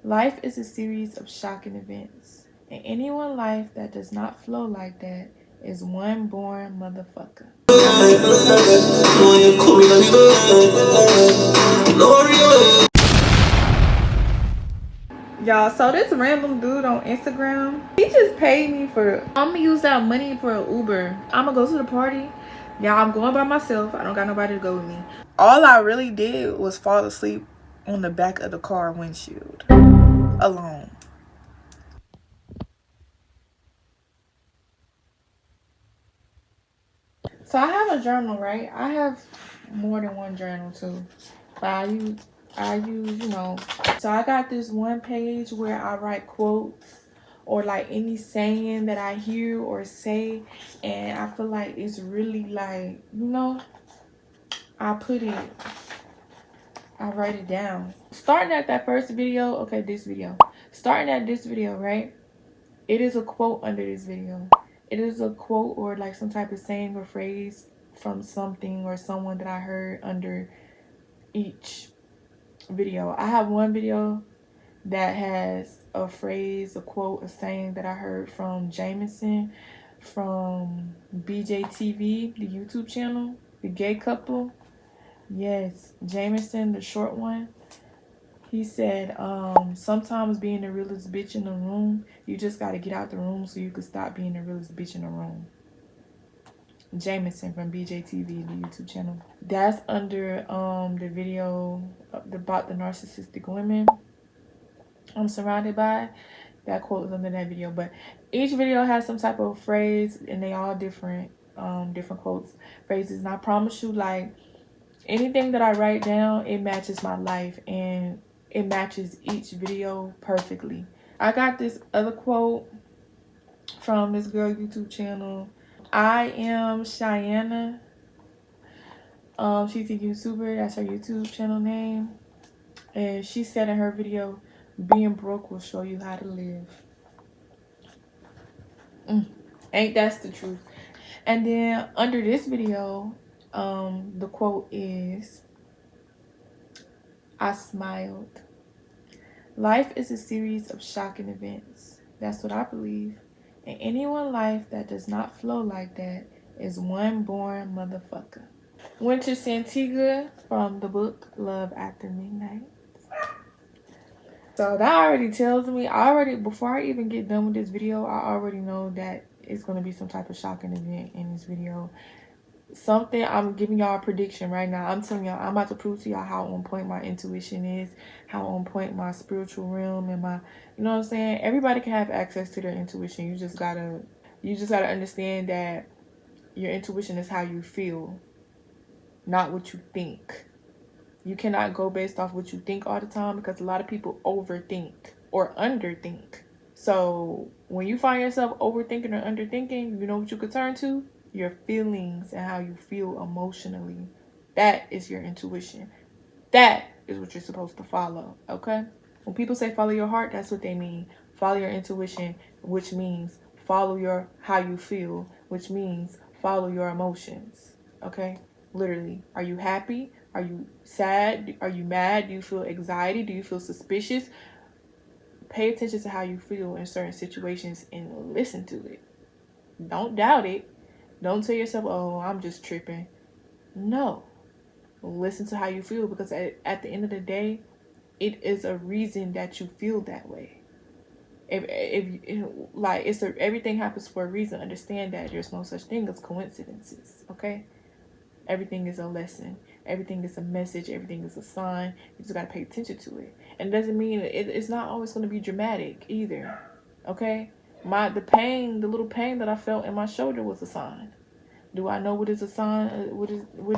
Life is a series of shocking events, and anyone's life that does not flow like that is one born motherfucker. Y'all, so this random dude on Instagram, he just paid me for, I'm gonna use that money for an Uber. I'm gonna go to the party. Y'all, I'm going by myself. I don't got nobody to go with me. All I really did was fall asleep on the back of the car windshield alone. So I have a journal, right? I have more than one journal too. But I use, so I got this one page where I write quotes or like any saying that I hear or say, and I feel like it's really like, I write it down. Starting at that first video, okay, this video. Starting at this video, right? It is a quote under this video. It is a quote or like some type of saying or phrase from something or someone that I heard under each video. I have one video that has a phrase, a quote, a saying that I heard from Jameson from BJTV, the YouTube channel, the gay couple. Yes, Jameson, the short one. He said, sometimes being the realest bitch in the room, you just got to get out the room so you can stop being the realest bitch in the room. Jameson from BJTV, the YouTube channel. That's under the video about the narcissistic women I'm surrounded by. That quote is under that video. But each video has some type of phrase, and they all different quotes, phrases. And I promise you, like, anything that I write down, it matches my life, and it matches each video perfectly. I got this other quote from this girl YouTube channel. I am Cheyenne. She's a YouTuber. That's her YouTube channel name. And she said in her video, being broke will show you how to live. Ain't that's the truth. And then under this video, the quote is, I smiled. Life is a series of shocking events. That's what I believe. And anyone's life that does not flow like that is one born motherfucker. Winter Santigua from the book Love After Midnight. So that already tells me, before I even get done with this video, I already know that it's going to be some type of shocking event in this video. Something, I'm giving y'all a prediction right now. I'm telling y'all, I'm about to prove to y'all how on point my intuition is, how on point my spiritual realm and my, you know what I'm saying? Everybody can have access to their intuition. You just gotta understand that your intuition is how you feel, not what you think. You cannot go based off what you think all the time, because a lot of people overthink or underthink. So when you find yourself overthinking or underthinking, you know what you could turn to? Your feelings and how you feel emotionally. That is your intuition. That is what you're supposed to follow, okay? When people say follow your heart, that's what they mean. Follow your intuition, which means follow how you feel, which means follow your emotions, okay? Literally. Are you happy? Are you sad? Are you mad? Do you feel anxiety? Do you feel suspicious? Pay attention to how you feel in certain situations and listen to it. Don't doubt it. Don't tell yourself, oh, I'm just tripping. No. Listen to how you feel, because at the end of the day, it is a reason that you feel that way. Everything happens for a reason. Understand that there's no such thing as coincidences, okay? Everything is a lesson. Everything is a message. Everything is a sign. You just got to pay attention to it. And it doesn't mean it's not always going to be dramatic either. Okay? The little pain that I felt in my shoulder was a sign. Do I know what is a sign? What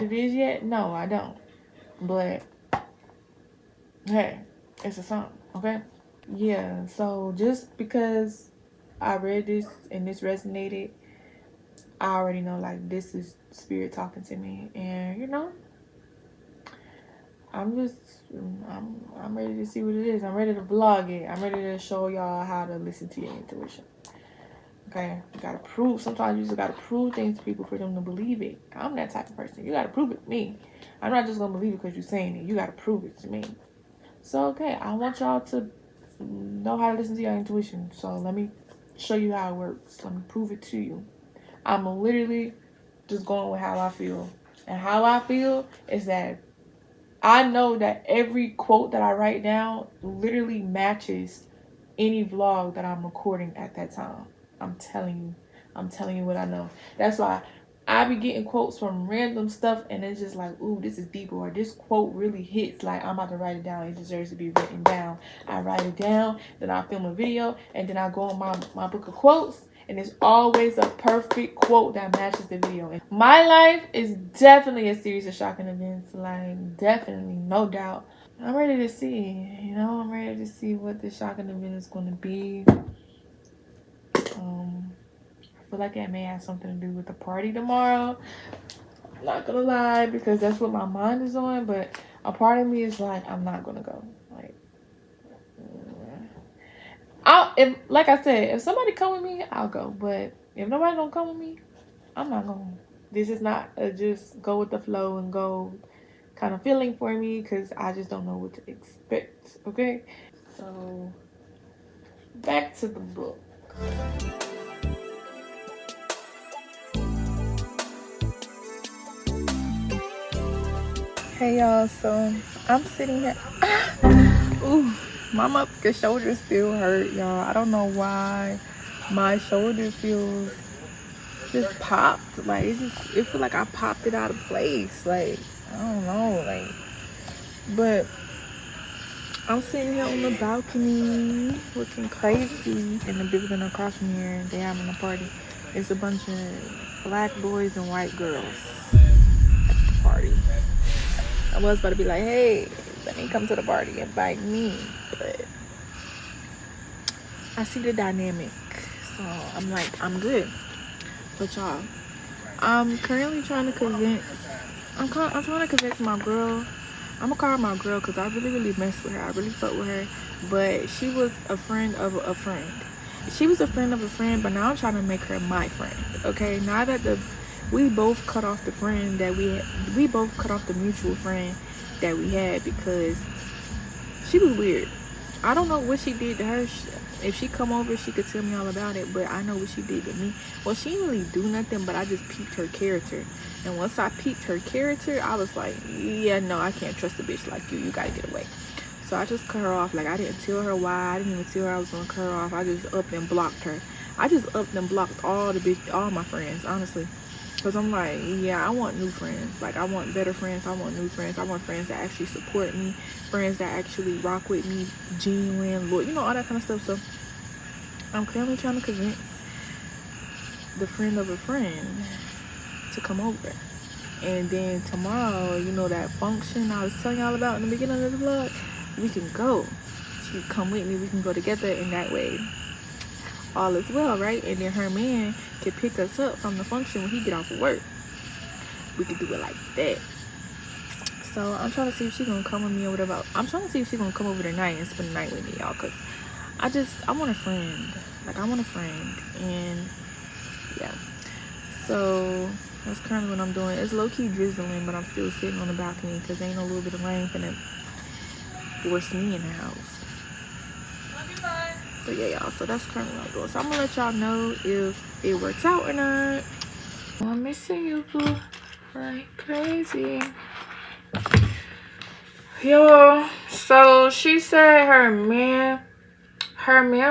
it is yet? No, I don't. But hey, it's a sign. Okay? Yeah. So just because I read this and this resonated, I already know, like, this is spirit talking to me. And I'm ready to see what it is. I'm ready to vlog it. I'm ready to show y'all how to listen to your intuition. Okay? You gotta prove. Sometimes you just gotta prove things to people for them to believe it. I'm that type of person. You gotta prove it to me. I'm not just gonna believe it because you're saying it. You gotta prove it to me. So, okay, I want y'all to know how to listen to your intuition. So let me show you how it works. Let me prove it to you. I'm literally just going with how I feel. And how I feel is that I know that every quote that I write down literally matches any vlog that I'm recording at that time. I'm telling you. I'm telling you what I know. That's why I be getting quotes from random stuff and it's just like, ooh, this is deep, or this quote really hits. Like, I'm about to write it down. It deserves to be written down. I write it down, then I film a video, and then I go on my book of quotes, and it's always a perfect quote that matches the video. And my life is definitely a series of shocking events. Like, definitely, no doubt. I'm ready to see, I'm ready to see what the shocking event is going to be. I feel like it may have something to do with the party tomorrow. Not gonna lie, because that's what my mind is on, but a part of me is like, I'm not gonna go. Like, like I said, if somebody come with me, I'll go. But if nobody don't come with me, I'm not going. This is not a just go with the flow and go kind of feeling for me, because I just don't know what to expect. Okay, so back to the book. Hey y'all, so I'm sitting here. Ooh, my motherfucking shoulder still hurt, y'all. I don't know why my shoulder feels just popped. Like, it feels like I popped it out of place. Like, I don't know, like, but I'm sitting here on the balcony looking crazy, and the building across from here, they having a party. It's a bunch of black boys and white girls at the party. I was about to be like, hey, let me come to the party, invite me, but I see the dynamic, so I'm like, I'm good. But y'all, I'm currently trying to convince, I'm trying to convince my girl. I'm gonna call her my girl because I really messed with her. I really fucked with her, but she was a friend of a friend. She was a friend of a friend, but now I'm trying to make her my friend. Okay, now that we both cut off the friend that we both cut off the mutual friend that we had, because she was weird. I don't know what she did to her. If she come over, she could tell me all about it, but I know what she did to me. Well, she didn't really do nothing, but I just peeped her character. And once I peeped her character, I was like, yeah, no, I can't trust a bitch like you. You gotta get away. So I just cut her off. Like, I didn't tell her why. I didn't even tell her I was gonna cut her off. I just upped and blocked her. I just upped and blocked all my friends, honestly. Because I'm like, yeah, I want new friends. Like, I want better friends. I want new friends. I want friends that actually support me. Friends that actually rock with me. Genuine, loyal, all that kind of stuff. So I'm currently trying to convince the friend of a friend to come over. And then tomorrow, that function I was telling y'all about in the beginning of the vlog, we can go. She can come with me. We can go together, in that way all is well, right? And then her man can pick us up from the function when he get off of work. We could do it like that. So I'm trying to see if she's gonna come with me or whatever. I'm trying to see if she's gonna come over tonight and spend the night with me, y'all, because I want a friend. Like, I want a friend. And yeah, so that's currently what I'm doing. It's low-key drizzling, but I'm still sitting on the balcony because ain't no little bit of rain finna force me in the house. But yeah, y'all, so that's currently what I'm doing. So I'm gonna let y'all know if it works out or not. I'm missing you, boo. Like crazy. Yo, so she said her man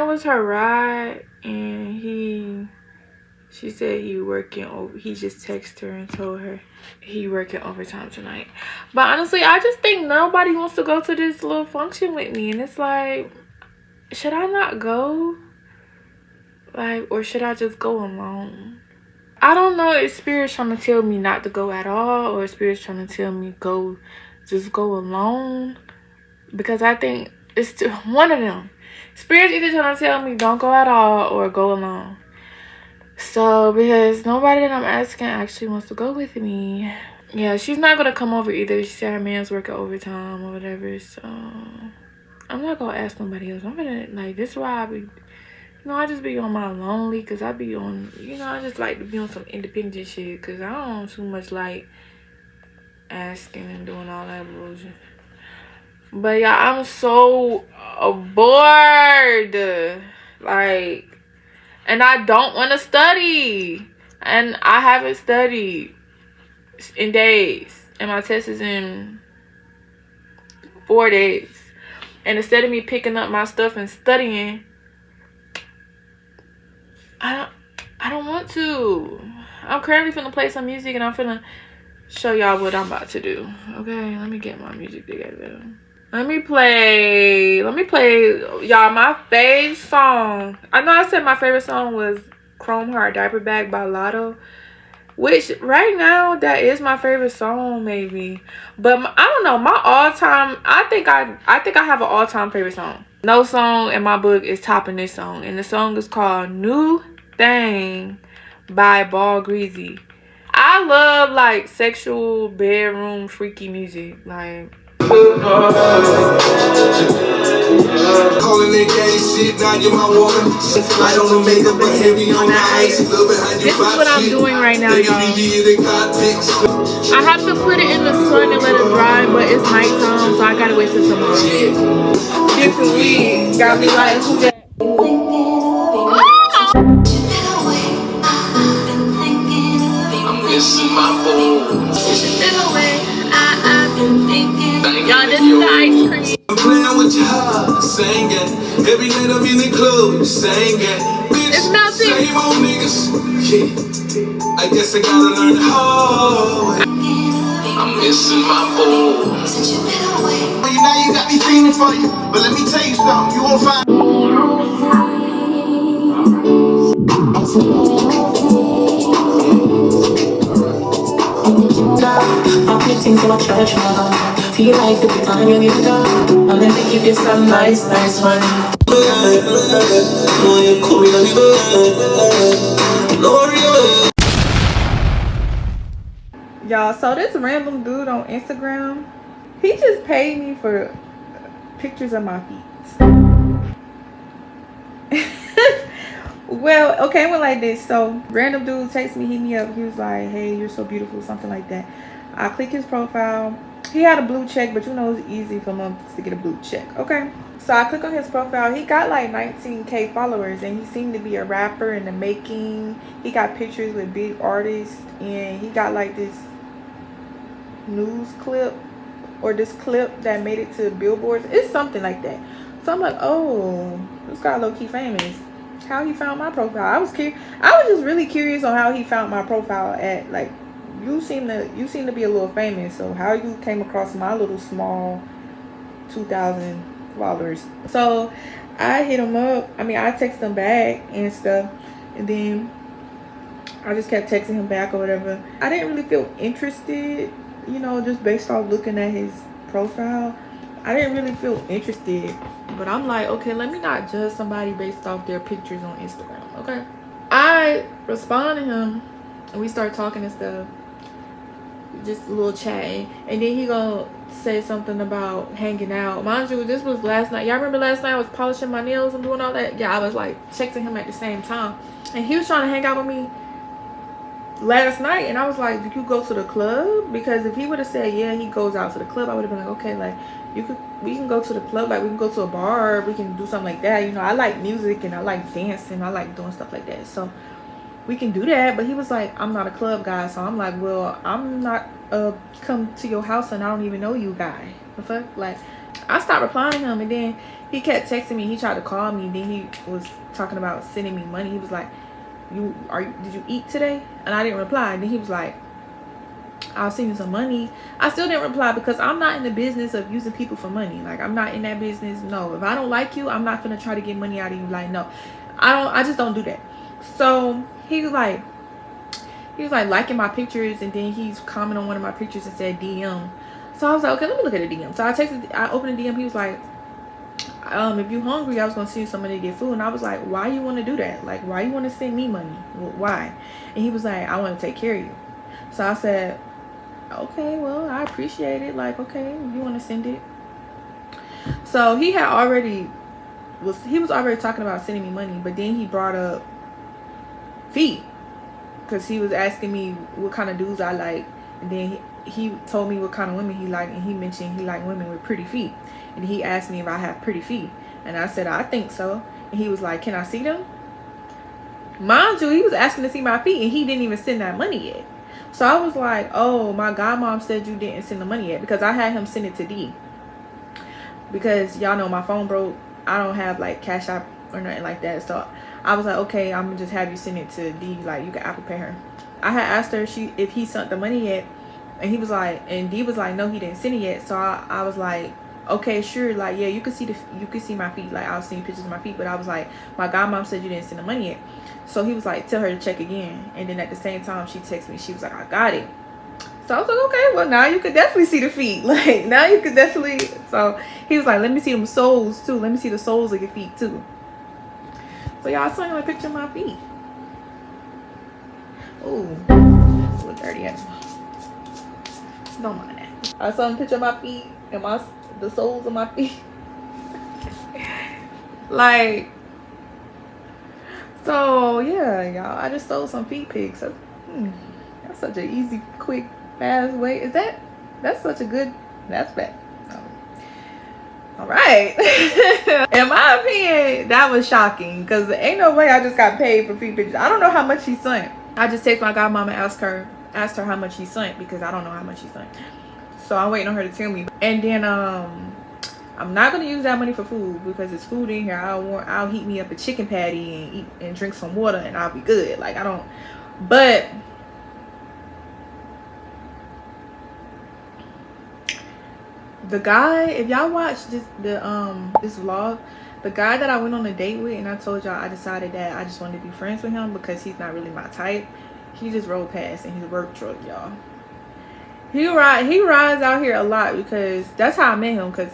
was her ride, and she said he just texted her and told her he working overtime tonight. But honestly, I just think nobody wants to go to this little function with me, and it's like, should I not go? Like, or should I just go alone? I don't know if Spirit's trying to tell me not to go at all, or Spirit's trying to tell me just go alone. Because I think it's one of them. Spirit's either trying to tell me don't go at all or go alone. So, because nobody that I'm asking actually wants to go with me. Yeah, she's not going to come over either. She said her man's working overtime or whatever. So, I'm not going to ask nobody else. I'm going to, like, this is why I be, I just be on my lonely. Because I be on, I just like to be on some independent shit. Because I don't too much like asking and doing all that bullshit. But yeah, I'm so bored. Like, and I don't want to study. And I haven't studied in days. And my test is in 4 days. And instead of me picking up my stuff and studying, I don't want to. I'm currently finna play some music and I'm finna show y'all what I'm about to do. Okay, let me get my music together. Let me play y'all my fave song. I know I said my favorite song was Chrome Heart Diaper Bag by Lotto, which right now that is my favorite song maybe. But I don't know, my all-time, I think I have an all-time favorite song. No song in my book is topping this song, and the song is called New Thing by Ball Greasy. I love like sexual bedroom freaky music, like calling it gay shit, now you're my woman. Light on the makeup, but heavy on the ice. This is what I'm doing right now, y'all. I have to put it in the sun and let it dry, but it's nighttime, so I gotta wait till tomorrow. Different weed got me like, who that? I'm missing my boo. Y'all, this is the ice cream. I'm playing with your heart, singing. Every night I'm in the club, singing. Bitch, same old niggas. Yeah, I guess I gotta learn the hard way. I'm missing my boo. Now you got me feeling for you, but let me tell you something. You won't find. I'm getting so much church now. Feel like every time you get down, and let me give you some nice money. Y'all, so this random dude on Instagram, he just paid me for pictures of my feet. Well, okay, it went like this. So random dude texts me, hit me up. He was like, hey, you're so beautiful, something like that. I click his profile. He had a blue check, but you know it's easy for months to get a blue check. Okay, so I click on his profile. He got like 19K followers, and he seemed to be a rapper in the making. He got pictures with big artists, and he got like this news clip or this clip that made it to billboards. It's something like that. So I'm like, oh, this guy low-key famous. How he found my profile? I was just really curious on how he found my profile. At like, you seem to be a little famous, so how you came across my little small 2,000 followers. So I hit him up. I mean, I text him back and stuff, and then I just kept texting him back or whatever. I didn't really feel interested, you know, just based off looking at his profile. I didn't really feel interested, but I'm like, okay, let me not judge somebody based off their pictures on Instagram. Okay, I respond to him and we start talking and stuff, just a little chatting, and then he gonna say something about hanging out. Mind you, this was last night. Y'all remember last night I was polishing my nails and doing all that? Yeah, I was like texting him at the same time, and he was trying to hang out with me last night, and I was like, did you go to the club? Because if he would have said yeah, he goes out to the club, I would have been like, okay, like we can go to the club, like we can go to a bar, we can do something like that. You know, I like music and I like dancing, I like doing stuff like that, so we can do that. But he was like, I'm not a club guy. So I'm like, well, I'm not come to your house and I don't even know you guy. The fuck? Like, I stopped replying to him, and then he kept texting me. He tried to call me, then he was talking about sending me money. He was like, did you eat today? And I didn't reply. And then he was like, I'll send you some money. I still didn't reply because I'm not in the business of using people for money. Like, I'm not in that business. No, if I don't like you, I'm not gonna try to get money out of you. Like, no, I just don't do that. So he was like liking my pictures, and then he's commenting on one of my pictures and said DM. So I was like, okay, let me look at the DM. So I opened the DM. He was like, if you hungry, I was gonna send you somebody to get food. And I was like, why you want to do that? Like, why you want to send me money? Why? And he was like, I want to take care of you. So I said, okay, well, I appreciate it. Like, okay, you want to send it. So he was already talking about sending me money, but then he brought up feet, because he was asking me what kind of dudes I like, and then he told me what kind of women he liked, and he mentioned he liked women with pretty feet. And he asked me if I have pretty feet, and I said I think so. And he was like, can I see them? Mind you, he was asking to see my feet, and he didn't even send that money yet. So I was like, oh, my godmom said you didn't send the money yet, because I had him send it to D. Because y'all know my phone broke. I don't have like Cash App or nothing like that. So I was like, okay, I'm gonna just have you send it to D. Like, you can Apple Pay her. I had asked her if he sent the money yet, and he was like, and D was like, no, he didn't send it yet. So I was like, okay, sure, like, yeah, you can see my feet. Like, I was seeing pictures of my feet, but I was like, my godmom said you didn't send the money yet. So he was like, tell her to check again. And then at the same time, she texted me. She was like, I got it. So I was like, okay, well, now you could definitely see the feet. Like, now you could definitely. So he was like, let me see them soles too. Let me see the soles of your feet too. So y'all saw him a picture of my feet. Ooh, it's a little dirty. Don't mind that. I saw him a picture of my feet and the soles of my feet. Like, so yeah, y'all. I just sold some feet pics. So, that's such an easy, quick, fast way. That's such a good. That's bad. All right. In my opinion, that was shocking, because ain't no way I just got paid for feet pictures. I don't know how much he sent. I just text my godmom and asked her how much he sent, because I don't know how much he sent. So I'm waiting on her to tell me. And then I'm not gonna use that money for food, because it's food in here. I'll heat me up a chicken patty and eat and drink some water, and I'll be good. Like, I don't. But the guy, if y'all watch this vlog, the guy that I went on a date with, and I told y'all I decided that I just wanted to be friends with him because he's not really my type. He just rolled past in his work truck, y'all. He rides out here a lot, because that's how I met him. Because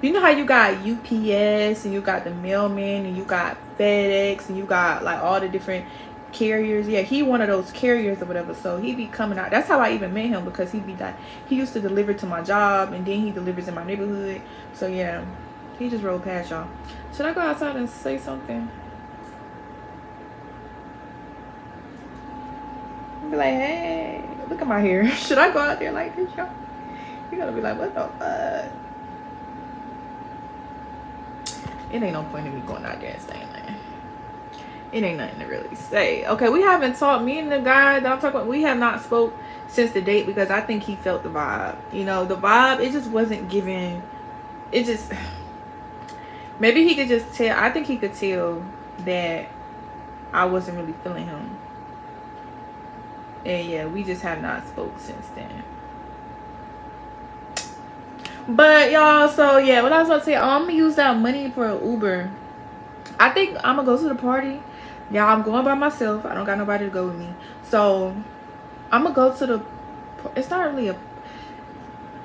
you know how you got UPS and you got the mailman and you got FedEx and you got like all the different carriers. Yeah, he one of those carriers or whatever. So he be coming out. That's how I even met him, because he used to deliver to my job, and then he delivers in my neighborhood. So yeah, he just rolled past, y'all. Should I go outside and say something? Be like, hey, look at my hair. Should I go out there like this, y'all? You're gonna be like, what the fuck? It ain't no point in me going out there and saying that. It ain't nothing to really say. Okay, we haven't talked. Me and the guy that I'm talking about, we have not spoke since the date, because I think he felt the vibe. You know, the vibe, it just wasn't giving. It just, maybe he could just tell. I think he could tell that I wasn't really feeling him. And yeah, we just have not spoke since then. But y'all, so yeah, what I was about to say, I'm gonna use that money for an Uber. I think I'm gonna go to the party. Y'all, I'm going by myself. I don't got nobody to go with me. So I'm gonna go to the, it's not really a,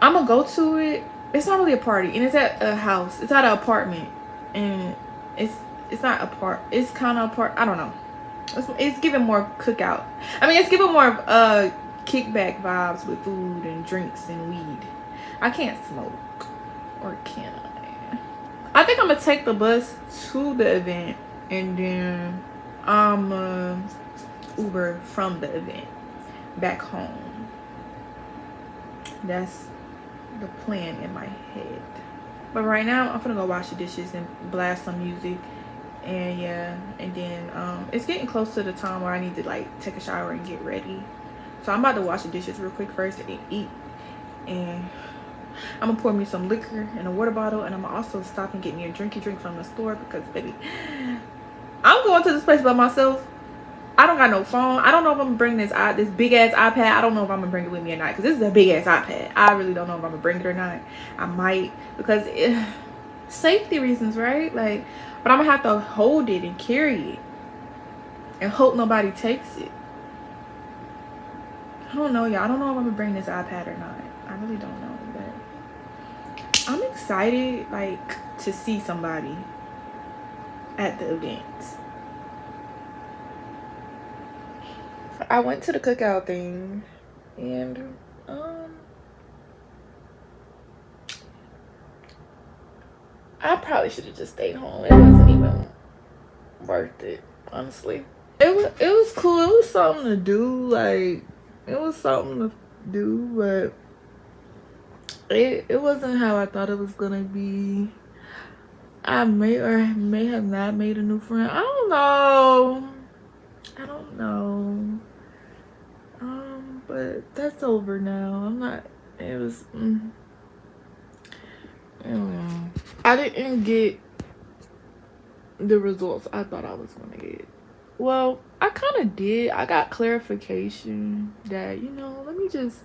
I'm gonna go to it. It's not really a party, and it's at a house. It's at an apartment, and it's not a part. It's kind of a part. I don't know. It's giving more cookout. I mean, it's giving more kickback vibes with food and drinks and weed. I can't smoke, or can I? I think I'm gonna take the bus to the event, and then I'm Uber from the event back home. That's the plan in my head. But right now, I'm gonna go wash the dishes and blast some music. And yeah, and then it's getting close to the time where I need to like take a shower and get ready. So I'm about to wash the dishes real quick first and eat. And I'm gonna pour me some liquor in a water bottle, and I'm gonna also stop and get me a drinky drink from the store, because baby, I'm going to this place by myself. I don't got no phone. I don't know if I'm gonna bring this big ass iPad. I don't know if I'm gonna bring it with me or not, because this is a big ass iPad. I really don't know if I'm gonna bring it or not. I might, because safety reasons, right? Like, but I'm gonna have to hold it and carry it and hope nobody takes it. I don't know, y'all. I don't know if I'm gonna bring this iPad or not. I really don't know, but I'm excited, like, to see somebody at the event. I went to the cookout thing, and I probably should have just stayed home. It wasn't even worth it, honestly. It was cool. It was something to do. Like, it was something to do, but it wasn't how I thought it was gonna be. I may or may have not made a new friend. I don't know. I don't know. But that's over now. I'm not. It was. I don't know. I didn't get the results I thought I was gonna get. Well, I kind of did. I got clarification that, you know, let me just,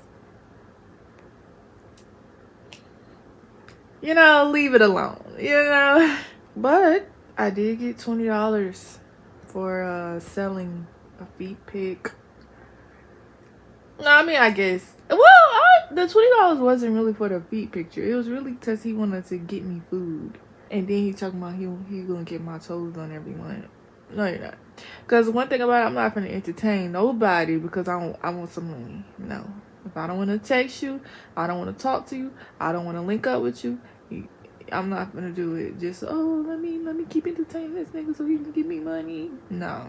you know, leave it alone, you know. But I did get $20 for selling a feet pic. No, I mean, I guess. Well, the $20 wasn't really for the feet picture. It was really because he wanted to get me food. And then he talking about he gonna get my toes done every month. No, you're not. Because one thing about it, I'm not gonna entertain nobody because I want some money. No. If I don't want to text you, I don't want to talk to you, I don't want to link up with you, I'm not gonna do it. Just, oh, let me keep entertaining this nigga so he can give me money. No.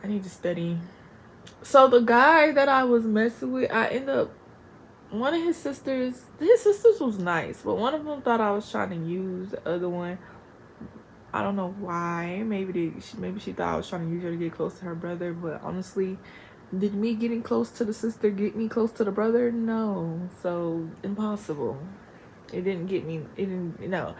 I need to study. So the guy that I was messing with, I end up, one of his sisters was nice, but one of them thought I was trying to use the other one. I don't know why. Maybe she thought I was trying to use her to get close to her brother, but honestly, did me getting close to the sister get me close to the brother? No. So impossible. It didn't get me. It didn't. No.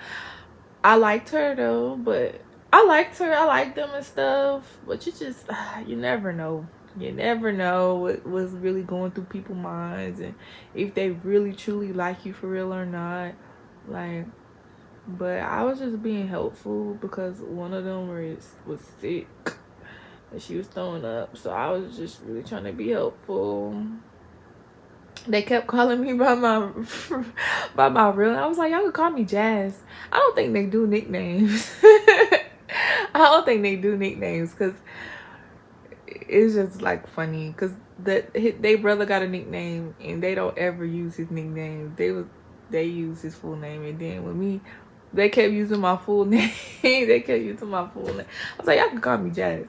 I liked her though, but I liked her. I liked them and stuff. But you never know. You never know what was really going through people's minds and if they really truly like you for real or not. Like, but I was just being helpful because one of them was sick and she was throwing up. So I was just really trying to be helpful. They kept calling me by my by my real. I was like, y'all could call me Jazz. I don't think they do nicknames. I don't think they do nicknames because it's just like funny because they brother got a nickname and they don't ever use his nickname. They use his full name, and then with me, they kept using my full name. They kept using my full name. I was like, y'all can call me Jazz,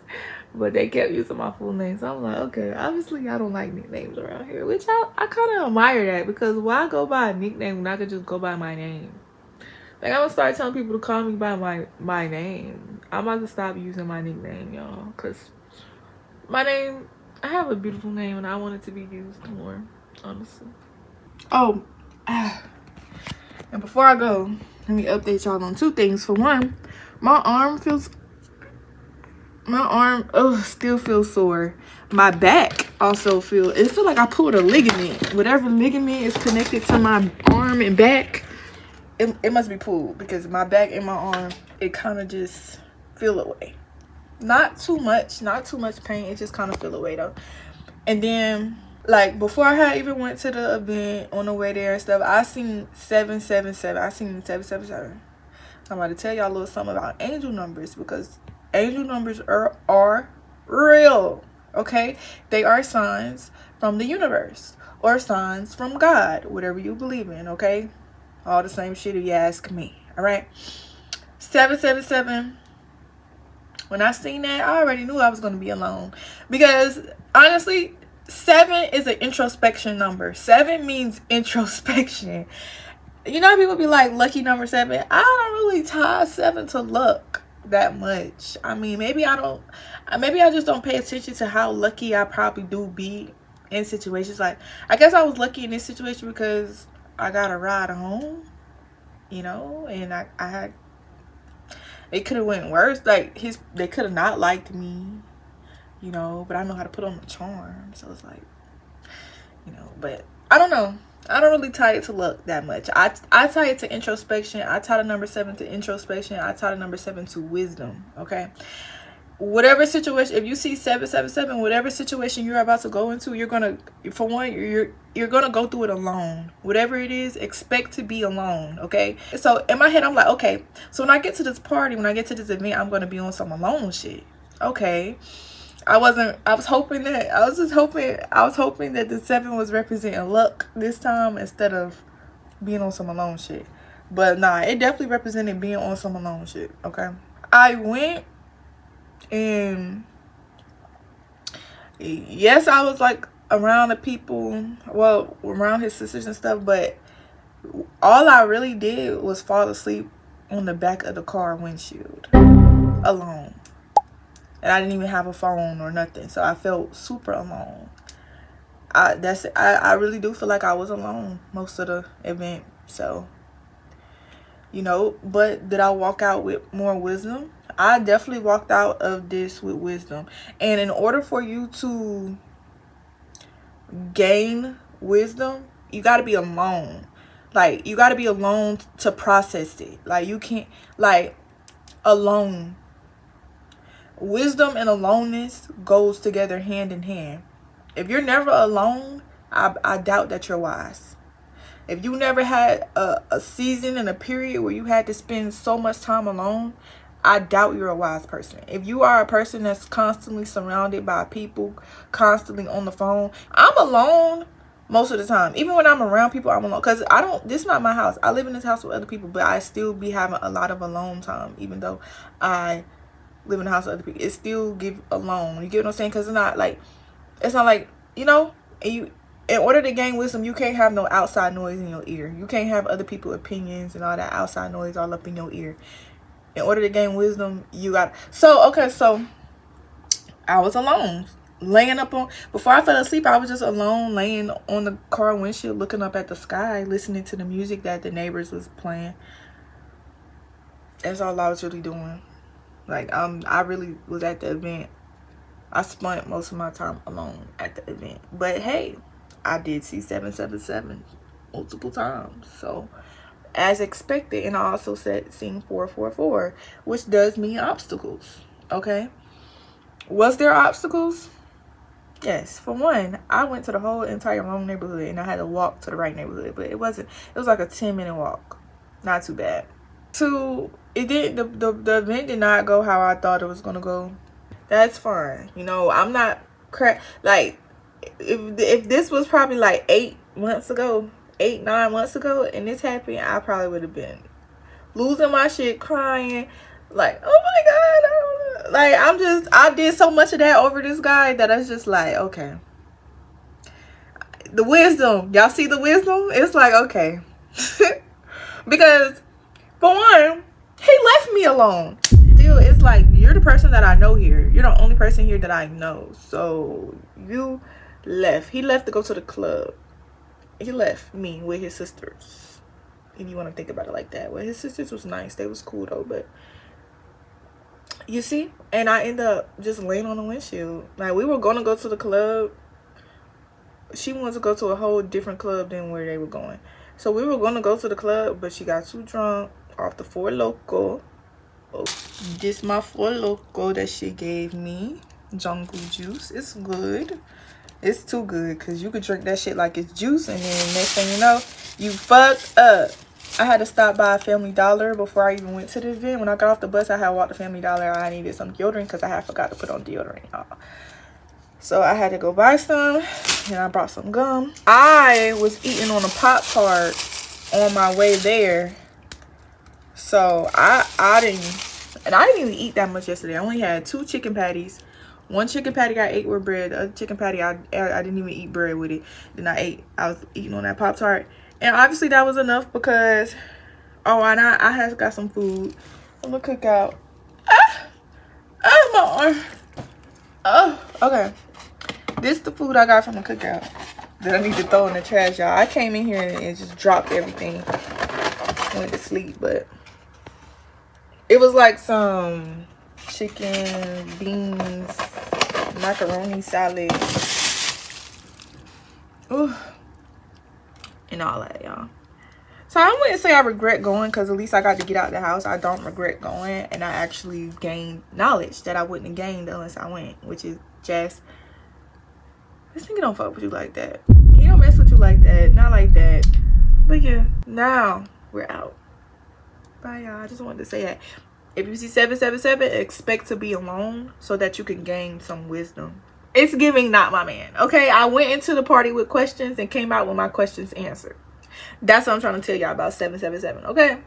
but they kept using my full name. So I'm like, okay, obviously I don't like nicknames around here, which I kind of admire that, because why go by a nickname when I could just go by my name? Like, I'm gonna start telling people to call me by my name. I'm about to stop using my nickname, y'all, because my name, I have a beautiful name and I want it to be used more, honestly. Oh, and before I go, let me update y'all on two things. For one, my arm still feels sore. My back also it feels like I pulled a ligament. Whatever ligament is connected to my arm and back, it must be pulled, because my back and my arm, it kind of just feel away. Not too much pain. It just kind of feel away though. And then, like, before I had even went to the event, on the way there and stuff, I seen 777. I seen 777. I'm about to tell y'all a little something about angel numbers, because angel numbers are real. Okay, they are signs from the universe or signs from God, whatever you believe in. Okay, all the same shit if you ask me. All right, 777. When I seen that, I already knew I was going to be alone. Because, honestly, 7 is an introspection number. 7 means introspection. You know, people be like, lucky number 7. I don't really tie 7 to luck that much. I mean, maybe I just don't pay attention to how lucky I probably do be in situations. Like, I guess I was lucky in this situation because I got a ride home, you know, and I had... It could have went worse. Like, they could have not liked me, you know, but I know how to put on the charm. So it's like, you know, but I don't know. I don't really tie it to luck that much. I tie it to introspection. I tie the number 7 to introspection. I tie the number 7 to wisdom. Okay. Whatever situation, if you see 777, whatever situation you're about to go into, you're gonna go through it alone. Whatever it is, expect to be alone. Okay. So in my head, I'm like, okay, so when I get to this party, when I get to this event, I'm gonna be on some alone shit. Okay. I was hoping that the 7 was representing luck this time instead of being on some alone shit. But nah, it definitely represented being on some alone shit. Okay. I went, and yes, I was like around the people, well, around his sisters and stuff, but all I really did was fall asleep on the back of the car windshield alone. And I didn't even have a phone or nothing, so I felt super alone. I really do feel like I was alone most of the event. So, you know, but did I walk out with more wisdom? I definitely walked out of this with wisdom. And in order for you to gain wisdom, you got to be alone. Like, you got to be alone to process it. Like, you can't, like, alone. Wisdom and aloneness goes together hand in hand. If you're never alone, I doubt that you're wise. If you never had a season and a period where you had to spend so much time alone, I doubt you're a wise person. If you are a person that's constantly surrounded by people, constantly on the phone, I'm alone most of the time. Even when I'm around people, I'm alone. Because this is not my house. I live in this house with other people, but I still be having a lot of alone time, even though I live in the house with other people. It still give alone. You get what I'm saying? Because it's not like, you know, in order to gain wisdom, you can't have no outside noise in your ear. You can't have other people's opinions and all that outside noise all up in your ear. In order to gain wisdom, you got. So I was alone, laying up on. Before I fell asleep, I was just alone, laying on the car windshield, looking up at the sky, listening to the music that the neighbors was playing. That's all I was really doing. Like, I really was at the event. I spent most of my time alone at the event. But hey, I did see 777 multiple times. So, as expected. And I also seen 444, which does mean obstacles. Okay? Was there obstacles? Yes. For one, I went to the whole entire wrong neighborhood and I had to walk to the right neighborhood. But it was like a 10-minute walk. Not too bad. Two, the event did not go how I thought it was gonna go. That's fine. You know, I'm not like, if this was probably like 8, 9 months ago and this happened, I probably would have been losing my shit, crying, like, oh my God, I did so much of that over this guy that I was just like, okay. The wisdom, y'all see the wisdom? It's like, okay. Because for one, he left me alone. Still, it's like, you're the person that I know here. You're the only person here that I know. So you left. He left to go to the club. He left me with his sisters. If you want to think about it like that. Well, his sisters was nice. They was cool though. But you see? And I ended up just laying on the windshield. Like, we were going to go to the club. She wanted to go to a whole different club than where they were going. So we were going to go to the club, but she got too drunk off the 4 Loko. Oh, this my 4 Loko that she gave me. Jungle juice. It's good. It's too good because you could drink that shit like it's juice, and then next thing you know, you fucked up. I had to stop by Family Dollar before I even went to the event. When I got off the bus, I had walked to Family Dollar. I needed some deodorant because I had forgot to put on deodorant, y'all. So I had to go buy some, and I brought some gum. I was eating on a Pop-Tart on my way there. So I didn't even eat that much yesterday. I only had 2 chicken patties. One chicken patty I ate with bread. The other chicken patty I didn't even eat bread with it. Then I was eating on that Pop-Tart. And obviously that was enough because, oh, and I had got some food from the cookout. My arm. Oh, okay. This is the food I got from the cookout that I need to throw in the trash, y'all. I came in here and just dropped everything. Went to sleep, but it was like some chicken, beans, macaroni salad. Ooh. And all that, y'all. So I wouldn't say I regret going because at least I got to get out of the house. I don't regret going, and I actually gained knowledge that I wouldn't have gained unless I went, which is just, this nigga don't fuck with you like that. He don't mess with you like that. Not like that. But yeah, now we're out. Bye, y'all. I just wanted to say that. If you see 777, expect to be alone so that you can gain some wisdom. It's giving not my man. Okay, I went into the party with questions and came out with my questions answered. That's what I'm trying to tell y'all about 777. Okay.